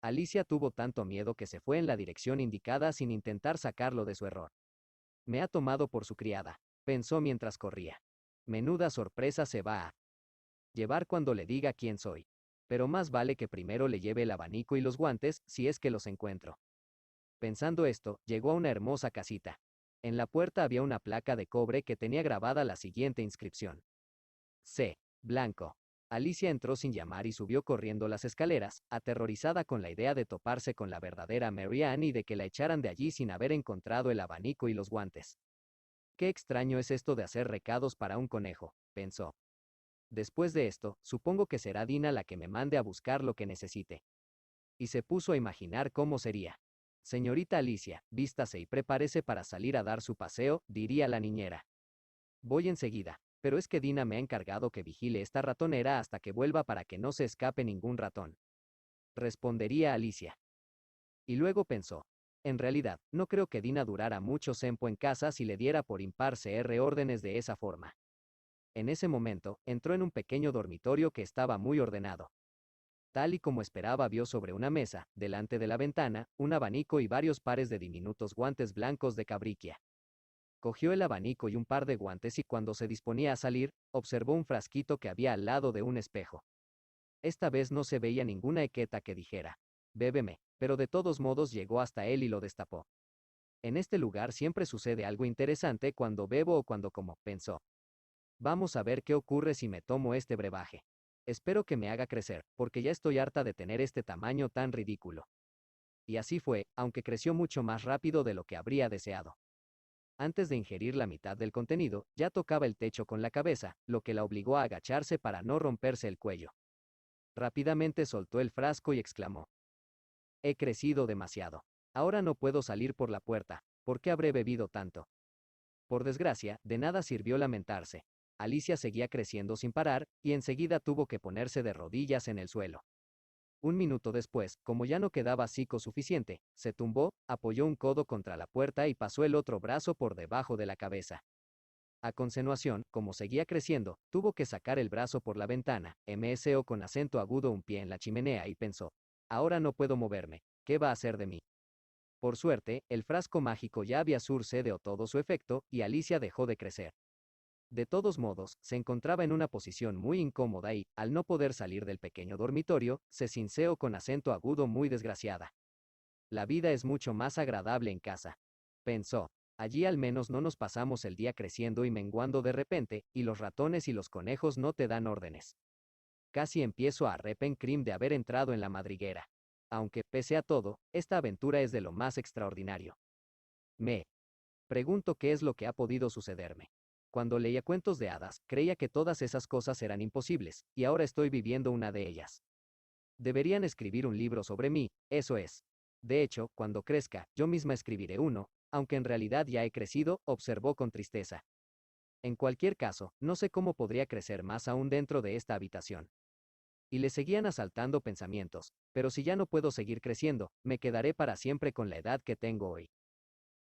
Alicia tuvo tanto miedo que se fue en la dirección indicada sin intentar sacarlo de su error. Me ha tomado por su criada, pensó mientras corría. Menuda sorpresa se va a llevar cuando le diga quién soy. Pero más vale que primero le lleve el abanico y los guantes, si es que los encuentro. Pensando esto, llegó a una hermosa casita. En la puerta había una placa de cobre que tenía grabada la siguiente inscripción. C. Blanco. Alicia entró sin llamar y subió corriendo las escaleras, aterrorizada con la idea de toparse con la verdadera Mary Ann y de que la echaran de allí sin haber encontrado el abanico y los guantes. Qué extraño es esto de hacer recados para un conejo, pensó. Después de esto, supongo que será Dina la que me mande a buscar lo que necesite. Y se puso a imaginar cómo sería. Señorita Alicia, vístase y prepárese para salir a dar su paseo, diría la niñera. Voy enseguida, pero es que Dina me ha encargado que vigile esta ratonera hasta que vuelva para que no se escape ningún ratón. Respondería Alicia. Y luego pensó. En realidad, no creo que Dina durara mucho tiempo en casa si le diera por imparse órdenes de esa forma. En ese momento, entró en un pequeño dormitorio que estaba muy ordenado. Tal y como esperaba, vio sobre una mesa, delante de la ventana, un abanico y varios pares de diminutos guantes blancos de cabriquia. Cogió el abanico y un par de guantes y cuando se disponía a salir, observó un frasquito que había al lado de un espejo. Esta vez no se veía ninguna etiqueta que dijera, bébeme, pero de todos modos llegó hasta él y lo destapó. En este lugar siempre sucede algo interesante cuando bebo o cuando como, pensó. Vamos a ver qué ocurre si me tomo este brebaje. Espero que me haga crecer, porque ya estoy harta de tener este tamaño tan ridículo. Y así fue, aunque creció mucho más rápido de lo que habría deseado. Antes de ingerir la mitad del contenido, ya tocaba el techo con la cabeza, lo que la obligó a agacharse para no romperse el cuello. Rápidamente soltó el frasco y exclamó: he crecido demasiado. Ahora no puedo salir por la puerta. ¿Por qué habré bebido tanto? Por desgracia, de nada sirvió lamentarse. Alicia seguía creciendo sin parar, y enseguida tuvo que ponerse de rodillas en el suelo. Un minuto después, como ya no quedaba cico suficiente, se tumbó, apoyó un codo contra la puerta y pasó el otro brazo por debajo de la cabeza. A continuación, como seguía creciendo, tuvo que sacar el brazo por la ventana, mso con acento agudo un pie en la chimenea y pensó: ahora no puedo moverme, ¿qué va a hacer de mí? Por suerte, el frasco mágico ya había surcedido todo su efecto, y Alicia dejó de crecer. De todos modos, se encontraba en una posición muy incómoda y, al no poder salir del pequeño dormitorio, se sinceó con acento agudo muy desgraciada. La vida es mucho más agradable en casa, pensó. Allí al menos no nos pasamos el día creciendo y menguando de repente, y los ratones y los conejos no te dan órdenes. Casi empiezo a arrepentirme de haber entrado en la madriguera. Aunque, pese a todo, esta aventura es de lo más extraordinario. Me pregunto qué es lo que ha podido sucederme. Cuando leía cuentos de hadas, creía que todas esas cosas eran imposibles, y ahora estoy viviendo una de ellas. Deberían escribir un libro sobre mí, eso es. De hecho, cuando crezca, yo misma escribiré uno, aunque en realidad ya he crecido, observó con tristeza. En cualquier caso, no sé cómo podría crecer más aún dentro de esta habitación. Y le seguían asaltando pensamientos: pero si ya no puedo seguir creciendo, me quedaré para siempre con la edad que tengo hoy.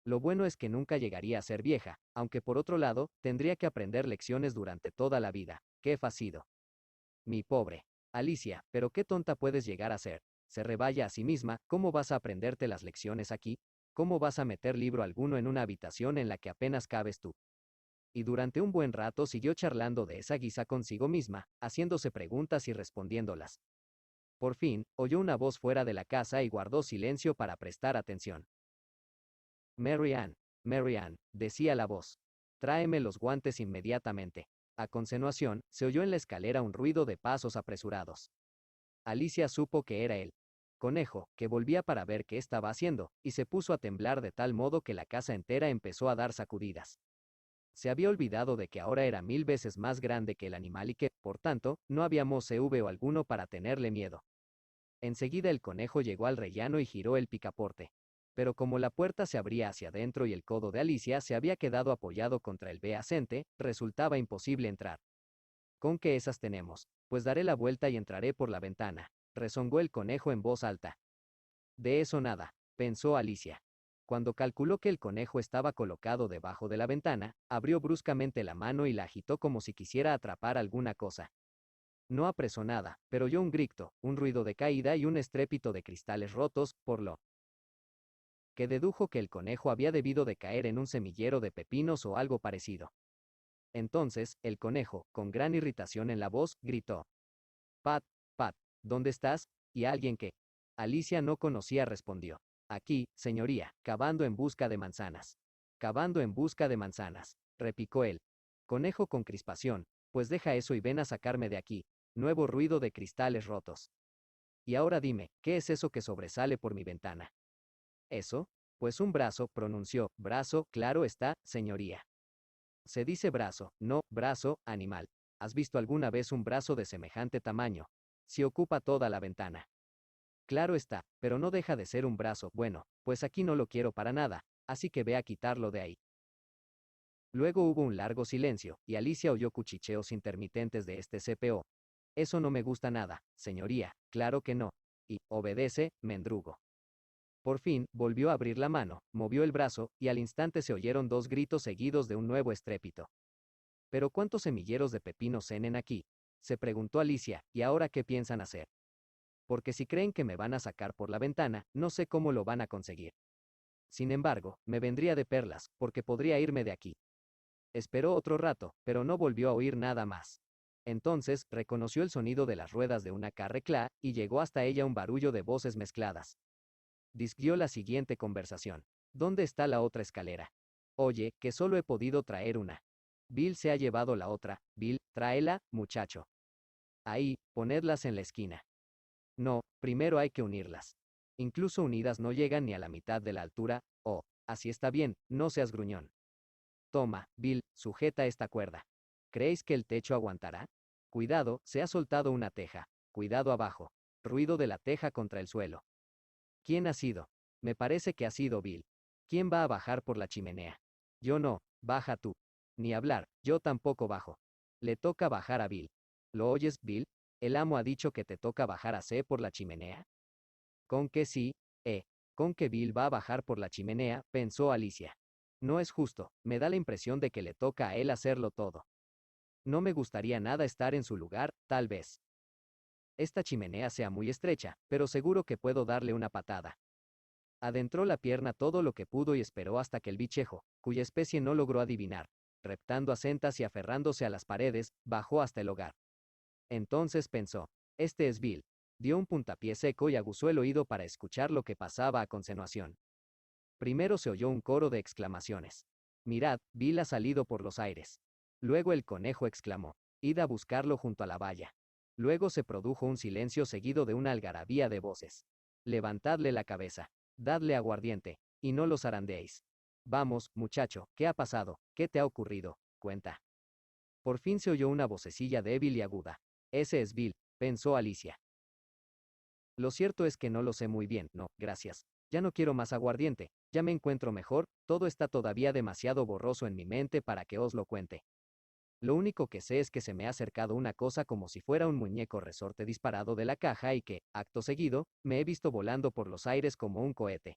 Lo bueno es que nunca llegaría a ser vieja, aunque por otro lado, tendría que aprender lecciones durante toda la vida. ¡Qué fastidio! Mi pobre Alicia, pero qué tonta puedes llegar a ser. Se reballa a sí misma: ¿cómo vas a aprenderte las lecciones aquí? ¿Cómo vas a meter libro alguno en una habitación en la que apenas cabes tú? Y durante un buen rato siguió charlando de esa guisa consigo misma, haciéndose preguntas y respondiéndolas. Por fin, oyó una voz fuera de la casa y guardó silencio para prestar atención. Mary Ann, decía la voz. Tráeme los guantes inmediatamente. A continuación, se oyó en la escalera un ruido de pasos apresurados. Alicia supo que era el conejo, que volvía para ver qué estaba haciendo, y se puso a temblar de tal modo que la casa entera empezó a dar sacudidas. Se había olvidado de que ahora era 1000 veces más grande que el animal y que, por tanto, no había moseo alguno para tenerle miedo. Enseguida el conejo llegó al rellano y giró el picaporte. Pero como la puerta se abría hacia adentro y el codo de Alicia se había quedado apoyado contra el asente, resultaba imposible entrar. ¿Con qué esas tenemos? Pues daré la vuelta y entraré por la ventana, rezongó el conejo en voz alta. De eso nada, pensó Alicia. Cuando calculó que el conejo estaba colocado debajo de la ventana, abrió bruscamente la mano y la agitó como si quisiera atrapar alguna cosa. No apresó nada, pero oyó un grito, un ruido de caída y un estrépito de cristales rotos, por lo que dedujo que el conejo había debido de caer en un semillero de pepinos o algo parecido. Entonces, el conejo, con gran irritación en la voz, gritó: Pat, Pat, ¿dónde estás? Y alguien que Alicia no conocía respondió: aquí, señoría, cavando en busca de manzanas. Cavando en busca de manzanas, replicó el conejo con crispación: pues deja eso y ven a sacarme de aquí. Nuevo ruido de cristales rotos. Y ahora dime, ¿qué es eso que sobresale por mi ventana? ¿Eso? Pues un brazo, pronunció. Brazo, claro está, señoría. Se dice brazo, no brazo, animal. ¿Has visto alguna vez un brazo de semejante tamaño? Si ocupa toda la ventana. Claro está, pero no deja de ser un brazo. Bueno, pues aquí no lo quiero para nada, así que ve a quitarlo de ahí. Luego hubo un largo silencio, y Alicia oyó cuchicheos intermitentes de este CPO. Eso no me gusta nada, señoría, claro que no. Y, obedece, mendrugo. Por fin, volvió a abrir la mano, movió el brazo, y al instante se oyeron dos gritos seguidos de un nuevo estrépito. ¿Pero cuántos semilleros de pepino cenen aquí? Se preguntó Alicia, ¿y ahora qué piensan hacer? Porque si creen que me van a sacar por la ventana, no sé cómo lo van a conseguir. Sin embargo, me vendría de perlas, porque podría irme de aquí. Esperó otro rato, pero no volvió a oír nada más. Entonces, reconoció el sonido de las ruedas de una carreclá, y llegó hasta ella un barullo de voces mezcladas. Disquirió la siguiente conversación. ¿Dónde está la otra escalera? Oye, que solo he podido traer una. Bill se ha llevado la otra. Bill, tráela, muchacho. Ahí, ponedlas en la esquina. No, primero hay que unirlas. Incluso unidas no llegan ni a la mitad de la altura. Oh, así está bien, no seas gruñón. Toma, Bill, sujeta esta cuerda. ¿Creéis que el techo aguantará? Cuidado, se ha soltado una teja. Cuidado abajo. Ruido de la teja contra el suelo. ¿Quién ha sido? Me parece que ha sido Bill. ¿Quién va a bajar por la chimenea? Yo no, baja tú. Ni hablar, yo tampoco bajo. Le toca bajar a Bill. ¿Lo oyes, Bill? El amo ha dicho que te toca bajar a C por la chimenea. Con que sí, con que Bill va a bajar por la chimenea, pensó Alicia. No es justo, me da la impresión de que le toca a él hacerlo todo. No me gustaría nada estar en su lugar, tal vez. Esta chimenea sea muy estrecha, pero seguro que puedo darle una patada. Adentró la pierna todo lo que pudo y esperó hasta que el bichejo, cuya especie no logró adivinar, reptando a sentas y aferrándose a las paredes, bajó hasta el hogar. Entonces pensó, este es Bill. Dio un puntapié seco y aguzó el oído para escuchar lo que pasaba a continuación. Primero se oyó un coro de exclamaciones. Mirad, Bill ha salido por los aires. Luego el conejo exclamó, id a buscarlo junto a la valla. Luego se produjo un silencio seguido de una algarabía de voces. Levantadle la cabeza, dadle aguardiente, y no lo zarandeéis. Vamos, muchacho, ¿qué ha pasado? ¿Qué te ha ocurrido? Cuenta. Por fin se oyó una vocecilla débil y aguda. Ese es Bill, pensó Alicia. Lo cierto es que no lo sé muy bien, no, gracias. Ya no quiero más aguardiente, ya me encuentro mejor, todo está todavía demasiado borroso en mi mente para que os lo cuente. Lo único que sé es que se me ha acercado una cosa como si fuera un muñeco resorte disparado de la caja y que, acto seguido, me he visto volando por los aires como un cohete.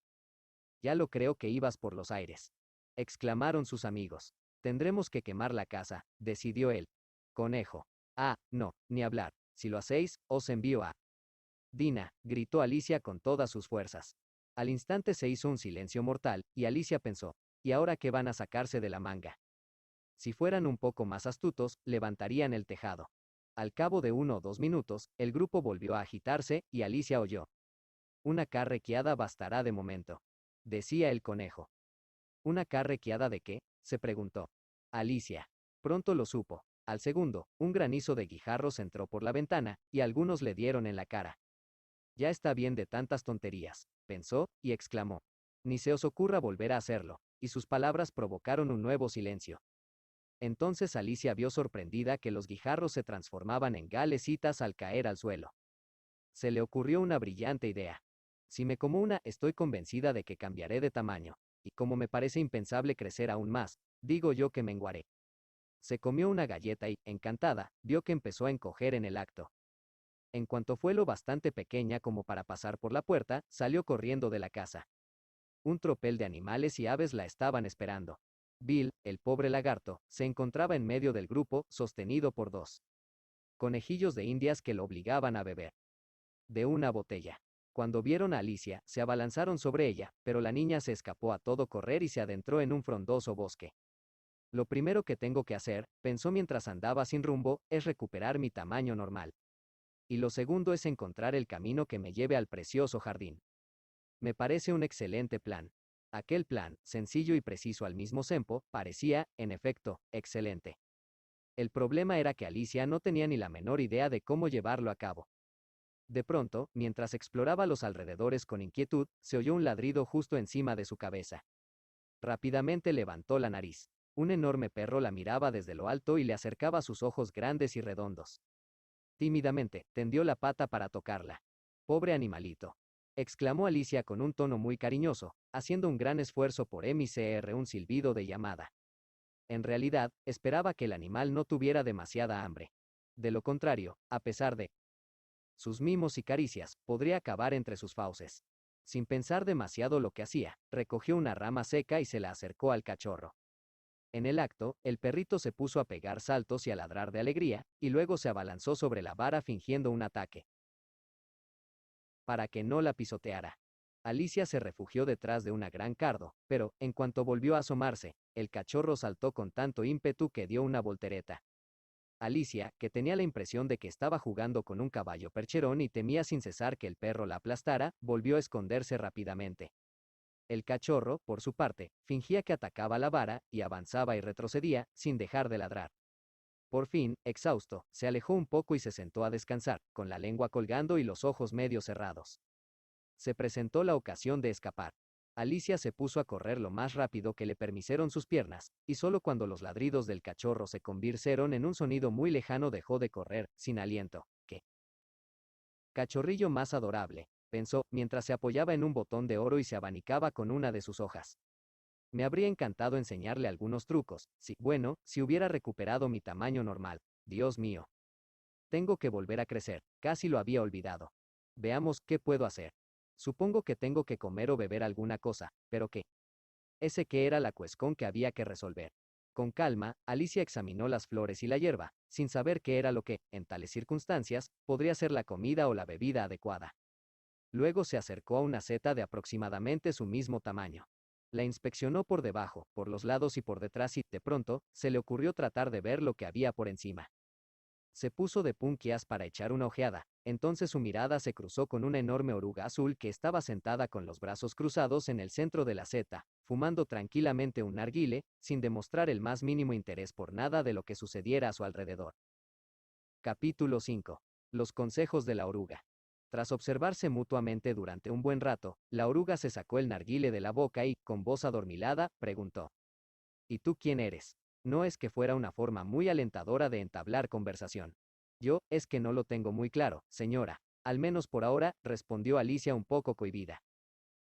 Ya lo creo que ibas por los aires. Exclamaron sus amigos. Tendremos que quemar la casa, decidió él. Conejo. Ah, no, ni hablar. Si lo hacéis, os envío a... Dina, gritó Alicia con todas sus fuerzas. Al instante se hizo un silencio mortal, y Alicia pensó, ¿y ahora qué van a sacarse de la manga? Si fueran un poco más astutos, levantarían el tejado. Al cabo de 1 o 2 minutos, el grupo volvió a agitarse, y Alicia oyó. Una carrequeada bastará de momento, decía el conejo. ¿Una carrequeada de qué? Se preguntó. Alicia. Pronto lo supo. Al segundo, un granizo de guijarros entró por la ventana, y algunos le dieron en la cara. Ya está bien de tantas tonterías, pensó, y exclamó. Ni se os ocurra volver a hacerlo, y sus palabras provocaron un nuevo silencio. Entonces Alicia vio sorprendida que los guijarros se transformaban en galecitas al caer al suelo. Se le ocurrió una brillante idea. Si me como una, estoy convencida de que cambiaré de tamaño, y como me parece impensable crecer aún más, digo yo que menguaré. Se comió una galleta y, encantada, vio que empezó a encoger en el acto. En cuanto fue lo bastante pequeña como para pasar por la puerta, salió corriendo de la casa. Un tropel de animales y aves la estaban esperando. Bill, el pobre lagarto, se encontraba en medio del grupo, sostenido por 2 conejillos de indias que lo obligaban a beber de una botella. Cuando vieron a Alicia, se abalanzaron sobre ella, pero la niña se escapó a todo correr y se adentró en un frondoso bosque. Lo primero que tengo que hacer, pensó mientras andaba sin rumbo, es recuperar mi tamaño normal. Y lo segundo es encontrar el camino que me lleve al precioso jardín. Me parece un excelente plan. Aquel plan, sencillo y preciso al mismo tiempo, parecía, en efecto, excelente. El problema era que Alicia no tenía ni la menor idea de cómo llevarlo a cabo. De pronto, mientras exploraba los alrededores con inquietud, se oyó un ladrido justo encima de su cabeza. Rápidamente levantó la nariz. Un enorme perro la miraba desde lo alto y le acercaba sus ojos grandes y redondos. Tímidamente, tendió la pata para tocarla. Pobre animalito, exclamó Alicia con un tono muy cariñoso, haciendo un gran esfuerzo por emitir un silbido de llamada. En realidad, esperaba que el animal no tuviera demasiada hambre. De lo contrario, a pesar de sus mimos y caricias, podría acabar entre sus fauces. Sin pensar demasiado lo que hacía, recogió una rama seca y se la acercó al cachorro. En el acto, el perrito se puso a pegar saltos y a ladrar de alegría, y luego se abalanzó sobre la vara fingiendo un ataque. Para que no la pisoteara. Alicia se refugió detrás de una gran cardo, pero, en cuanto volvió a asomarse, el cachorro saltó con tanto ímpetu que dio una voltereta. Alicia, que tenía la impresión de que estaba jugando con un caballo percherón y temía sin cesar que el perro la aplastara, volvió a esconderse rápidamente. El cachorro, por su parte, fingía que atacaba la vara, y avanzaba y retrocedía, sin dejar de ladrar. Por fin, exhausto, se alejó un poco y se sentó a descansar, con la lengua colgando y los ojos medio cerrados. Se presentó la ocasión de escapar. Alicia se puso a correr lo más rápido que le permitieron sus piernas, y solo cuando los ladridos del cachorro se convirtieron en un sonido muy lejano dejó de correr, sin aliento. ¿Qué cachorrillo más adorable?, pensó, mientras se apoyaba en un botón de oro y se abanicaba con una de sus hojas. Me habría encantado enseñarle algunos trucos, si hubiera recuperado mi tamaño normal. Dios mío. Tengo que volver a crecer, casi lo había olvidado. Veamos qué puedo hacer. Supongo que tengo que comer o beber alguna cosa, pero ¿qué? Ese que era la cuestión que había que resolver. Con calma, Alicia examinó las flores y la hierba, sin saber qué era lo que, en tales circunstancias, podría ser la comida o la bebida adecuada. Luego se acercó a una seta de aproximadamente su mismo tamaño. La inspeccionó por debajo, por los lados y por detrás y, de pronto, se le ocurrió tratar de ver lo que había por encima. Se puso de punquias para echar una ojeada, entonces su mirada se cruzó con una enorme oruga azul que estaba sentada con los brazos cruzados en el centro de la seta, fumando tranquilamente un narguile, sin demostrar el más mínimo interés por nada de lo que sucediera a su alrededor. Capítulo 5. Los consejos de la oruga. Tras observarse mutuamente durante un buen rato, la oruga se sacó el narguile de la boca y, con voz adormilada, preguntó: ¿Y tú quién eres? No es que fuera una forma muy alentadora de entablar conversación. Yo, es que no lo tengo muy claro, señora. Al menos por ahora, respondió Alicia un poco cohibida.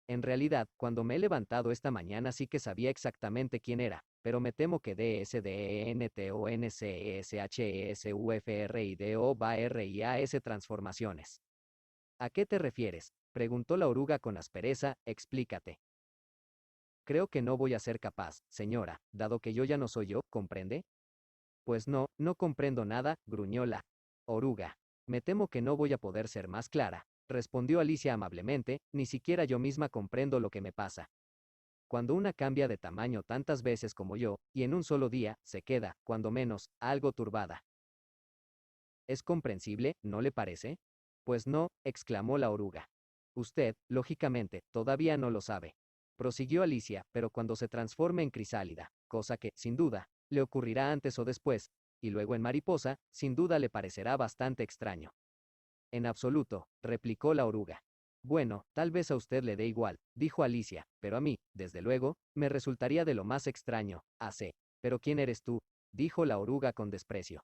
En realidad, cuando me he levantado esta mañana sí que sabía exactamente quién era, pero me temo que DSDENTONCESHESUFRIDO-BARIAS transformaciones. ¿A qué te refieres?, preguntó la oruga con aspereza. Explícate. Creo que no voy a ser capaz, señora, dado que yo ya no soy yo, ¿comprende? Pues no, no comprendo nada, gruñó la oruga. Me temo que no voy a poder ser más clara, respondió Alicia amablemente, ni siquiera yo misma comprendo lo que me pasa. Cuando una cambia de tamaño tantas veces como yo, y en un solo día, se queda, cuando menos, algo turbada. ¿Es comprensible, no le parece? Pues no, exclamó la oruga. Usted, lógicamente, todavía no lo sabe. Prosiguió Alicia, pero cuando se transforme en crisálida, cosa que, sin duda, le ocurrirá antes o después, y luego en mariposa, sin duda le parecerá bastante extraño. En absoluto, replicó la oruga. Bueno, tal vez a usted le dé igual, dijo Alicia, pero a mí, desde luego, me resultaría de lo más extraño. Pero ¿quién eres tú?, dijo la oruga con desprecio.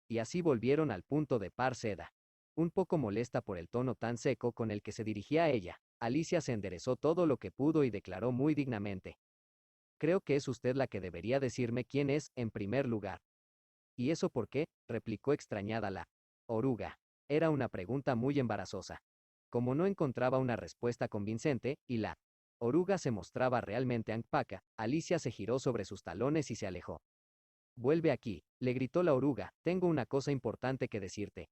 Y así volvieron al punto de par seda. Un poco molesta por el tono tan seco con el que se dirigía a ella, Alicia se enderezó todo lo que pudo y declaró muy dignamente: creo que es usted la que debería decirme quién es, en primer lugar. ¿Y eso por qué?, replicó extrañada la oruga. Era una pregunta muy embarazosa. Como no encontraba una respuesta convincente, y la oruga se mostraba realmente ampaca, Alicia se giró sobre sus talones y se alejó. Vuelve aquí, le gritó la oruga, tengo una cosa importante que decirte.